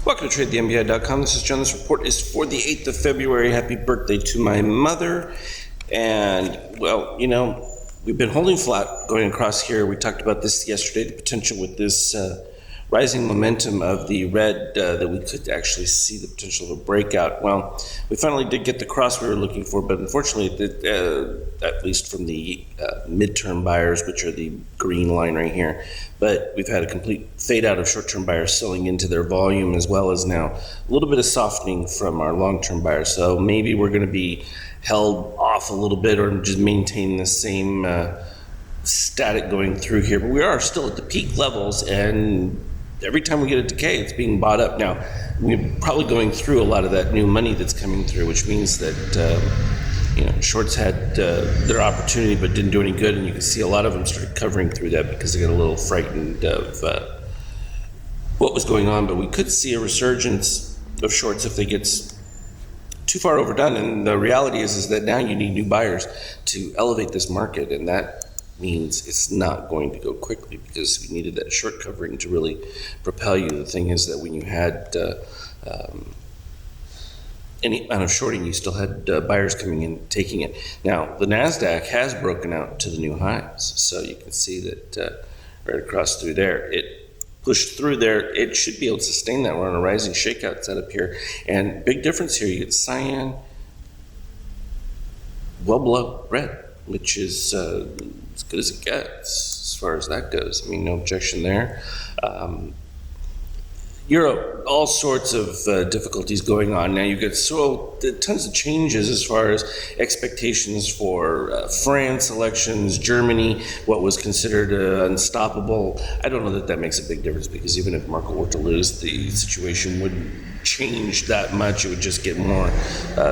Welcome to TradeTheMBI.com. This is John. This report is for the 8th of February. Happy birthday to my mother. And, well, you know, we've been holding flat going across here. We talked about this yesterday, the potential with this rising momentum of the red that we could actually see the potential of a breakout. Well, we finally did get the cross we were looking for, but unfortunately, at least from the midterm buyers, which are the green line right here, but we've had a complete fade out of short-term buyers selling into their volume, as well as now a little bit of softening from our long-term buyers. So maybe we're going to be held off a little bit or just maintain the same static going through here, but we are still at the peak levels, and every time we get a decay, it's being bought up. Now, we're probably going through a lot of that new money that's coming through, which means that shorts had their opportunity but didn't do any good, and you can see a lot of them started covering through that because they got a little frightened of what was going on. But we could see a resurgence of shorts if they get too far overdone, and the reality is that now you need new buyers to elevate this market, and that means it's not going to go quickly because we needed that short covering to really propel you. The thing is that when you had any amount of shorting, you still had buyers coming in taking it. Now, the NASDAQ has broken out to the new highs, so you can see that right across through there, it pushed through there. It should be able to sustain that. We're on a rising shakeout setup here, and big difference here, you get cyan well below red, which is as good as it gets as far as that goes. I mean, no objection there. Europe, all sorts of difficulties going on. Now you've got tons of changes as far as expectations for France elections, Germany, what was considered unstoppable. I don't know that that makes a big difference, because even if Merkel were to lose, the situation wouldn't change that much. It would just get more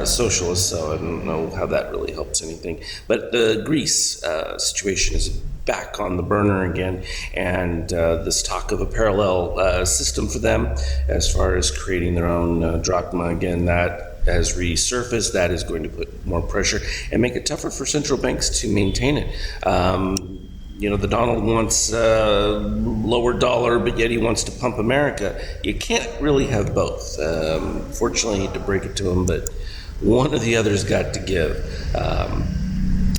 socialist, so I don't know how that really helps anything. But the Greece situation is back on the burner again, and this talk of a parallel system for them as far as creating their own drachma again, that has resurfaced. That is going to put more pressure and make it tougher for central banks to maintain it. The Donald wants lower dollar, but yet he wants to pump America. You can't really have both. Fortunately, I hate to break it to him, but one or the other's got to give.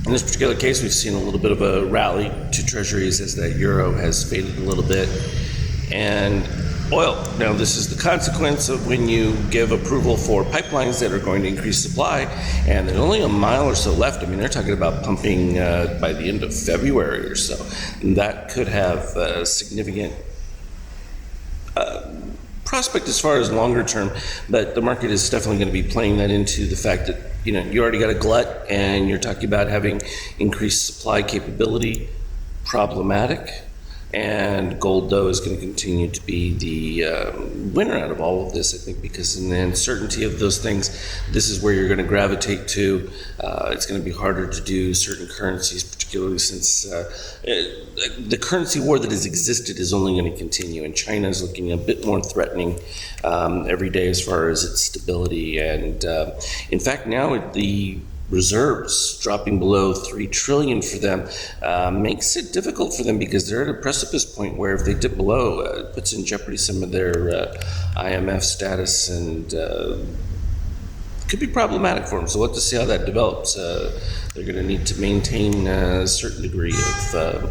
In this particular case, we've seen a little bit of a rally to treasuries as that euro has faded a little bit. And oil. Now, this is the consequence of when you give approval for pipelines that are going to increase supply, and there's only a mile or so left. I mean, they're talking about pumping by the end of February or so. And that could have a significant prospect as far as longer term, but the market is definitely going to be playing that into the fact that you already got a glut, and you're talking about having increased supply capability. Problematic. And gold, though, is going to continue to be the winner out of all of this, I think, because in the uncertainty of those things, this is where you're going to gravitate to. It's going to be harder to do certain currencies, particularly since the currency war that has existed is only going to continue, and China is looking a bit more threatening every day as far as its stability. And in fact, now the reserves dropping below 3 trillion for them makes it difficult for them, because they're at a precipice point where if they dip below, it puts in jeopardy some of their IMF status, and could be problematic for them. So we'll have to see how that develops. They're going to need to maintain a certain degree of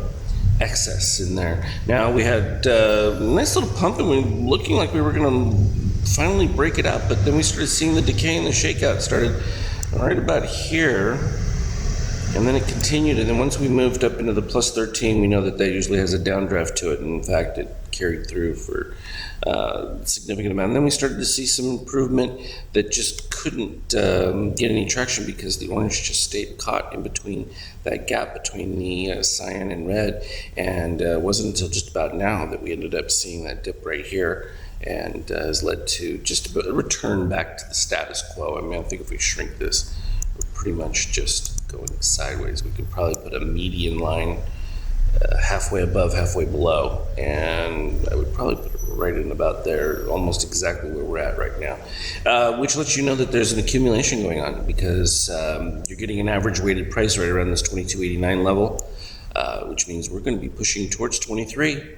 excess in there. Now we had a nice little pump, and we were looking like we were going to finally break it up, but then we started seeing the decay and the shakeout started right about here, and then it continued, and then once we moved up into the plus 13, we know that usually has a downdraft to it, and in fact it carried through for a significant amount. And then we started to see some improvement that just couldn't get any traction, because the orange just stayed caught in between that gap between the cyan and red, and it wasn't until just about now that we ended up seeing that dip right here, and has led to just a return back to the status quo. I mean, I think if we shrink this, we're pretty much just going sideways. We could probably put a median line halfway above, halfway below, and I would probably put it right in about there, almost exactly where we're at right now, which lets you know that there's an accumulation going on, because you're getting an average weighted price right around this 22.89 level, which means we're going to be pushing towards 23.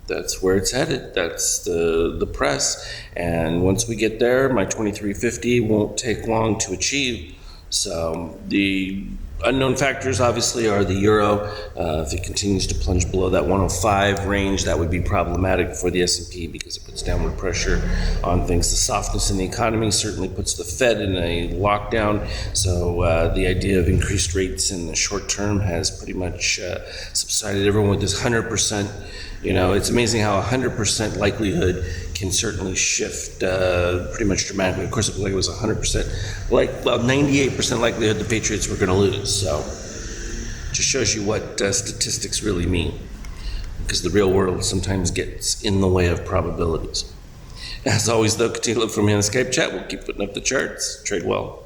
That's where it's headed. That's the press. And once we get there, my 2350 won't take long to achieve. So the unknown factors obviously are the euro. If it continues to plunge below that 105 range, that would be problematic for the S&P because it puts downward pressure on things. The softness in the economy certainly puts the Fed in a lockdown. So the idea of increased rates in the short term has pretty much subsided. Everyone with this 100%, it's amazing how 100% likelihood can certainly shift pretty much dramatically. Of course, it was 100%, 98% likelihood the Patriots were going to lose. So just shows you what statistics really mean, because the real world sometimes gets in the way of probabilities. As always, though, continue to look for me on the Skype chat. We'll keep putting up the charts. Trade well.